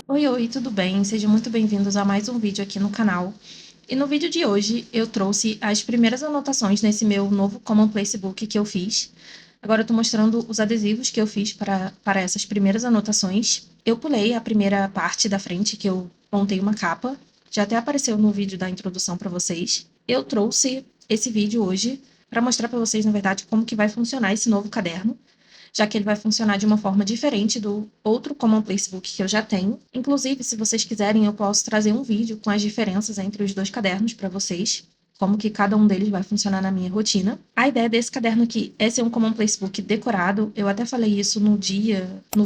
Oi, tudo bem? Sejam muito bem-vindos a mais um vídeo aqui no canal. E no vídeo de hoje eu trouxe as primeiras anotações nesse meu novo Commonplace Book que eu fiz. Agora eu tô mostrando os adesivos que eu fiz para essas primeiras anotações. Eu pulei a primeira parte da frente, que eu montei uma capa. Já até apareceu no vídeo da introdução para vocês. Eu trouxe esse vídeo hoje para mostrar para vocês, na verdade, como que vai funcionar esse novo caderno, já que ele vai funcionar de uma forma diferente do outro Commonplace Book que eu já tenho. Inclusive, se vocês quiserem, eu posso trazer um vídeo com as diferenças entre os dois cadernos para vocês, como que cada um deles vai funcionar na minha rotina. A ideia desse caderno aqui é ser um Commonplace Book decorado. Eu até falei isso no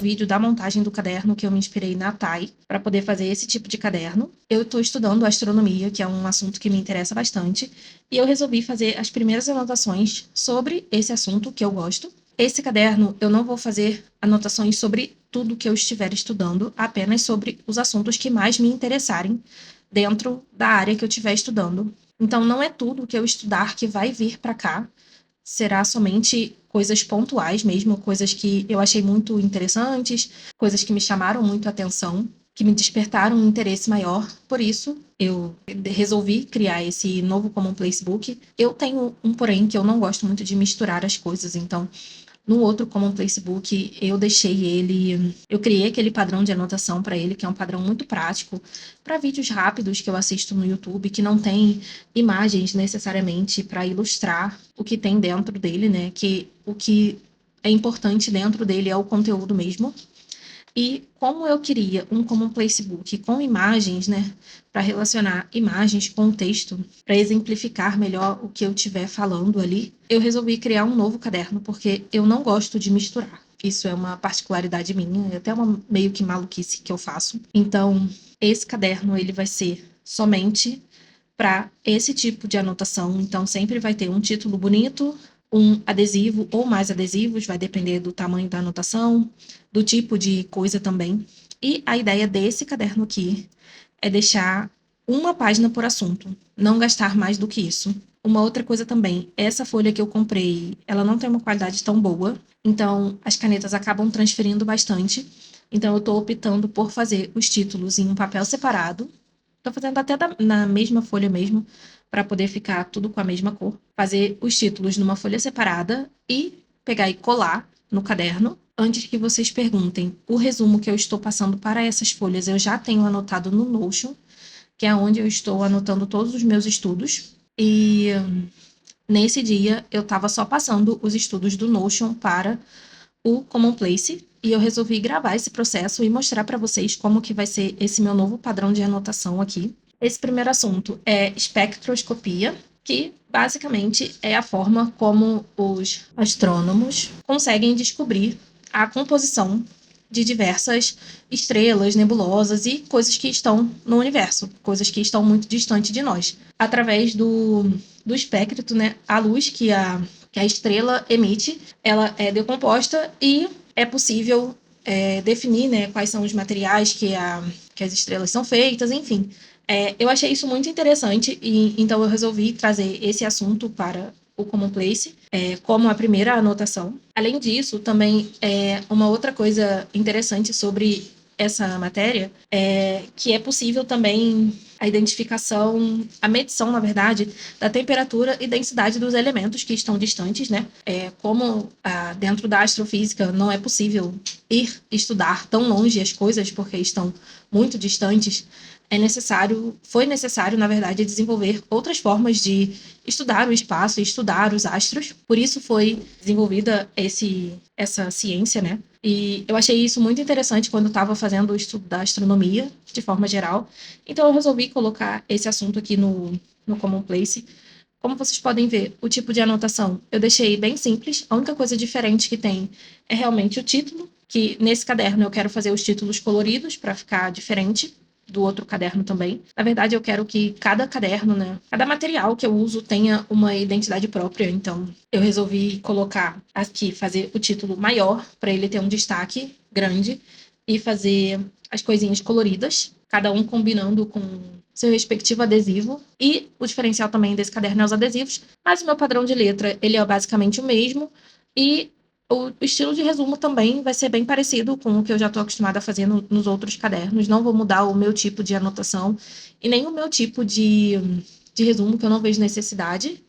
vídeo da montagem do caderno, que eu me inspirei na Thay para poder fazer esse tipo de caderno. Eu estou estudando astronomia, que é um assunto que me interessa bastante, e eu resolvi fazer as primeiras anotações sobre esse assunto que eu gosto. Esse caderno eu não vou fazer anotações sobre tudo que eu estiver estudando, apenas sobre os assuntos que mais me interessarem dentro da área que eu estiver estudando. Então, não é tudo que eu estudar que vai vir para cá, será somente coisas pontuais mesmo, coisas que eu achei muito interessantes, coisas que me chamaram muito a atenção, que me despertaram um interesse maior. Por isso, eu resolvi criar esse novo Commonplace Book. Eu tenho um porém que eu não gosto muito de misturar as coisas, então no outro Commonplace Book, eu criei aquele padrão de anotação para ele, que é um padrão muito prático para vídeos rápidos que eu assisto no YouTube, que não tem imagens necessariamente para ilustrar o que tem dentro dele, né? Que o que é importante dentro dele é o conteúdo mesmo. E como eu queria um Commonplace Book com imagens, né, para relacionar imagens com o texto, para exemplificar melhor o que eu estiver falando ali, eu resolvi criar um novo caderno, porque eu não gosto de misturar. Isso é uma particularidade minha, é até uma meio que maluquice que eu faço. Então, esse caderno ele vai ser somente para esse tipo de anotação. Então, sempre vai ter um título bonito, um adesivo ou mais adesivos, vai depender do tamanho da anotação, do tipo de coisa também. E a ideia desse caderno aqui é deixar uma página por assunto, não gastar mais do que isso. Uma outra coisa também, essa folha que eu comprei, ela não tem uma qualidade tão boa, então as canetas acabam transferindo bastante. Então eu estou optando por fazer os títulos em um papel separado. Estou fazendo até na mesma folha mesmo, para poder ficar tudo com a mesma cor. Fazer os títulos numa folha separada e pegar e colar no caderno. Antes que vocês perguntem, o resumo que eu estou passando para essas folhas eu já tenho anotado no Notion, que é onde eu estou anotando todos os meus estudos. E nesse dia eu estava só passando os estudos do Notion para o Commonplace, e eu resolvi gravar esse processo e mostrar para vocês como que vai ser esse meu novo padrão de anotação aqui. Esse primeiro assunto é espectroscopia, que basicamente é a forma como os astrônomos conseguem descobrir a composição de diversas estrelas, nebulosas e coisas que estão no universo, coisas que estão muito distantes de nós, através do espectro, né? A luz que a estrela emite, ela é decomposta e é possível definir, né, quais são os materiais que as estrelas são feitas, enfim. Eu achei isso muito interessante e então eu resolvi trazer esse assunto para o Commonplace como a primeira anotação. Além disso, também uma outra coisa interessante sobre essa matéria é que é possível também a identificação, a medição, na verdade, da temperatura e densidade dos elementos que estão distantes, né? Como dentro da astrofísica não é possível ir estudar tão longe as coisas porque estão muito distantes, foi necessário, na verdade, desenvolver outras formas de estudar o espaço e estudar os astros. Por isso foi desenvolvida essa ciência, né? E eu achei isso muito interessante quando eu estava fazendo o estudo da astronomia, de forma geral. Então eu resolvi colocar esse assunto aqui no Commonplace. Como vocês podem ver, o tipo de anotação eu deixei bem simples. A única coisa diferente que tem é realmente o título, que nesse caderno eu quero fazer os títulos coloridos para ficar diferente. do outro caderno também. Na verdade, eu quero que cada caderno, né, cada material que eu uso tenha uma identidade própria. Então, eu resolvi colocar aqui, fazer o título maior para ele ter um destaque grande e fazer as coisinhas coloridas, cada um combinando com seu respectivo adesivo. E o diferencial também desse caderno é os adesivos, mas o meu padrão de letra, ele é basicamente o mesmo e o estilo de resumo também vai ser bem parecido com o que eu já estou acostumada a fazer nos outros cadernos. Não vou mudar o meu tipo de anotação e nem o meu tipo de resumo, que eu não vejo necessidade.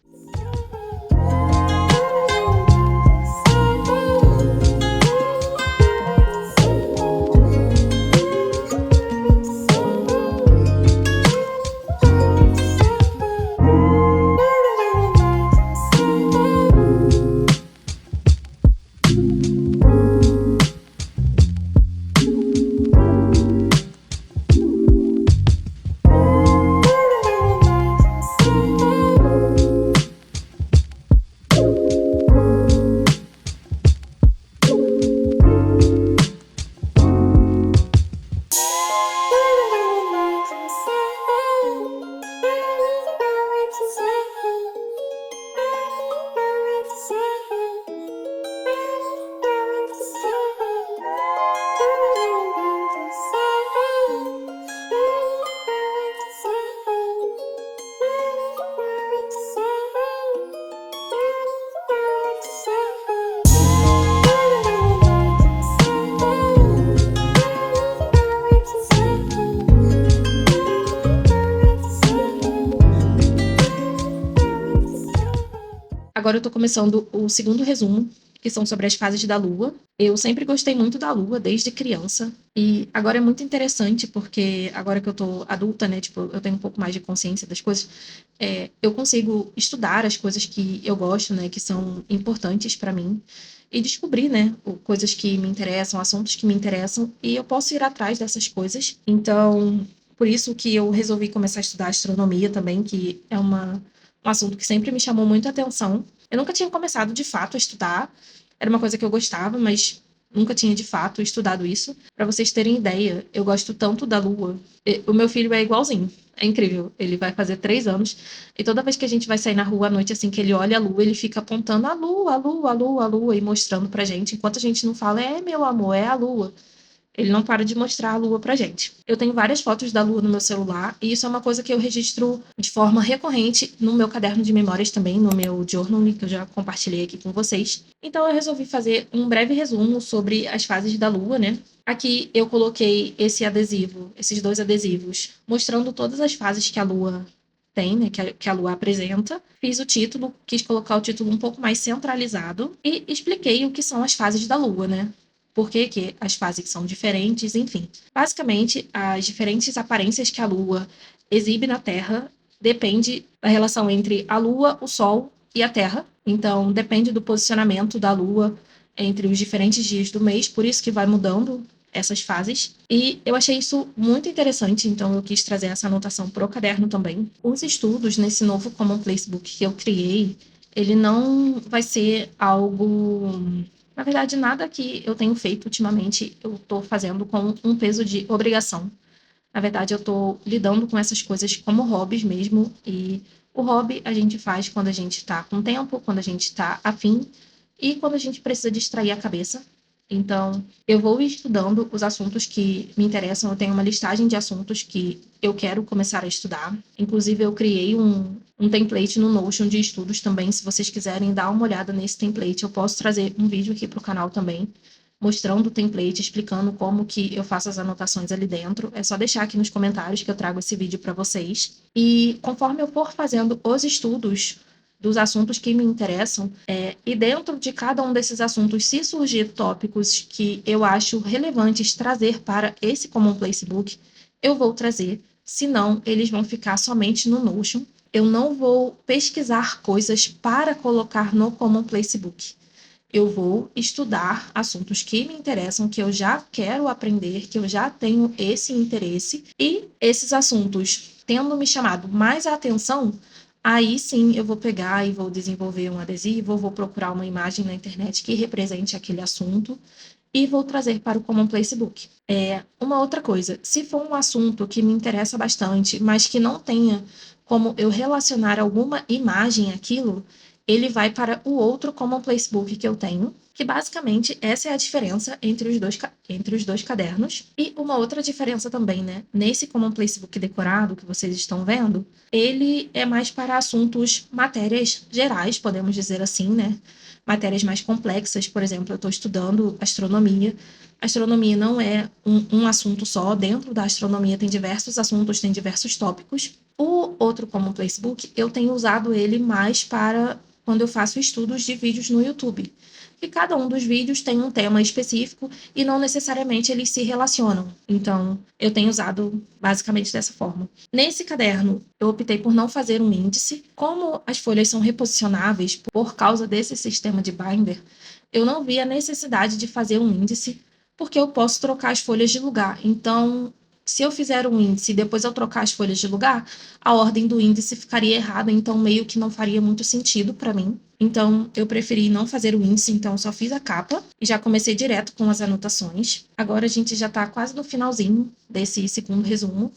Agora eu tô começando o segundo resumo, que são sobre as fases da Lua. Eu sempre gostei muito da Lua, desde criança. E agora é muito interessante, porque agora que eu tô adulta, né, tipo, eu tenho um pouco mais de consciência das coisas, eu consigo estudar as coisas que eu gosto, né, que são importantes pra mim, e descobrir, né, coisas que me interessam, assuntos que me interessam, e eu posso ir atrás dessas coisas. Então, por isso que eu resolvi começar a estudar astronomia também, que é um assunto que sempre me chamou muito a atenção. Eu nunca tinha começado de fato a estudar, era uma coisa que eu gostava, mas nunca tinha de fato estudado isso. Para vocês terem ideia, eu gosto tanto da Lua. O meu filho é igualzinho, é incrível. Ele vai fazer 3 anos e toda vez que a gente vai sair na rua à noite, assim que ele olha a Lua, ele fica apontando a Lua, a Lua, a Lua, a Lua e mostrando pra gente, enquanto a gente não fala, meu amor, é a Lua. Ele não para de mostrar a Lua pra gente. Eu tenho várias fotos da Lua no meu celular e isso é uma coisa que eu registro de forma recorrente no meu caderno de memórias também, no meu journaling, que eu já compartilhei aqui com vocês. Então eu resolvi fazer um breve resumo sobre as fases da Lua, né? Aqui eu coloquei esse adesivo, esses 2 adesivos, mostrando todas as fases que a Lua tem, né, que a Lua apresenta. Fiz o título, quis colocar o título um pouco mais centralizado e expliquei o que são as fases da Lua, né? Por que que as fases são diferentes, enfim. Basicamente, as diferentes aparências que a Lua exibe na Terra depende da relação entre a Lua, o Sol e a Terra. Então, depende do posicionamento da Lua entre os diferentes dias do mês, por isso que vai mudando essas fases. E eu achei isso muito interessante, então eu quis trazer essa anotação pro caderno também. Os estudos nesse novo Commonplace Book que eu criei, ele não vai ser algo... Na verdade, nada que eu tenho feito ultimamente eu estou fazendo com um peso de obrigação. Na verdade, eu estou lidando com essas coisas como hobbies mesmo. E o hobby a gente faz quando a gente está com tempo, quando a gente está afim e quando a gente precisa distrair a cabeça. Então, eu vou estudando os assuntos que me interessam. Eu tenho uma listagem de assuntos que eu quero começar a estudar. Inclusive, eu criei um template no Notion de estudos também. Se vocês quiserem dar uma olhada nesse template, eu posso trazer um vídeo aqui para o canal também, mostrando o template, explicando como que eu faço as anotações ali dentro. É só deixar aqui nos comentários que eu trago esse vídeo para vocês. E conforme eu for fazendo os estudos dos assuntos que me interessam, e dentro de cada um desses assuntos, se surgir tópicos que eu acho relevantes trazer para esse Commonplace Book, eu vou trazer, senão eles vão ficar somente no Notion. Eu não vou pesquisar coisas para colocar no Commonplace Book. Eu vou estudar assuntos que me interessam, que eu já quero aprender, que eu já tenho esse interesse, e esses assuntos tendo me chamado mais a atenção, aí sim eu vou pegar e vou desenvolver um adesivo, vou procurar uma imagem na internet que represente aquele assunto e vou trazer para o Commonplace Book. Uma outra coisa, se for um assunto que me interessa bastante, mas que não tenha como eu relacionar alguma imagem àquilo, ele vai para o outro Commonplace Book que eu tenho, que basicamente essa é a diferença entre os dois cadernos. E uma outra diferença também, né? Nesse Commonplace Book decorado que vocês estão vendo, ele é mais para assuntos, matérias gerais, podemos dizer assim, né? Matérias mais complexas, por exemplo, eu estou estudando astronomia. Astronomia não é um assunto só, dentro da astronomia tem diversos assuntos, tem diversos tópicos. O outro Commonplace Book, eu tenho usado ele mais para quando eu faço estudos de vídeos no YouTube. Que cada um dos vídeos tem um tema específico e não necessariamente eles se relacionam. Então, eu tenho usado basicamente dessa forma. Nesse caderno, eu optei por não fazer um índice. Como as folhas são reposicionáveis por causa desse sistema de binder, eu não vi a necessidade de fazer um índice, porque eu posso trocar as folhas de lugar. Então, se eu fizer um índice e depois eu trocar as folhas de lugar, a ordem do índice ficaria errada, então meio que não faria muito sentido para mim. Então, eu preferi não fazer o índice, então só fiz a capa e já comecei direto com as anotações. Agora a gente já está quase no finalzinho desse segundo resumo.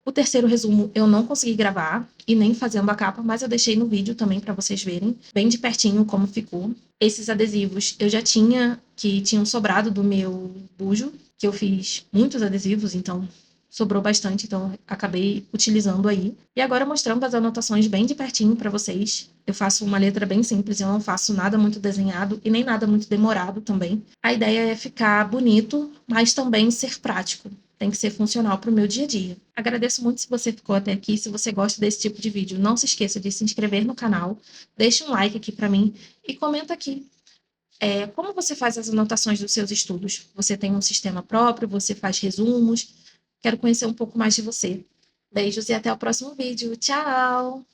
O terceiro resumo eu não consegui gravar e nem fazendo a capa, mas eu deixei no vídeo também para vocês verem bem de pertinho como ficou. Esses adesivos eu já tinham sobrado do meu bujo, que eu fiz muitos adesivos, então sobrou bastante, então acabei utilizando aí. E agora mostrando as anotações bem de pertinho para vocês. Eu faço uma letra bem simples, eu não faço nada muito desenhado e nem nada muito demorado também. A ideia é ficar bonito, mas também ser prático. Tem que ser funcional para o meu dia a dia. Agradeço muito se você ficou até aqui. Se você gosta desse tipo de vídeo, não se esqueça de se inscrever no canal, deixa um like aqui para mim e comenta aqui. Como você faz as anotações dos seus estudos? Você tem um sistema próprio? Você faz resumos? Quero conhecer um pouco mais de você. Beijos e até o próximo vídeo. Tchau!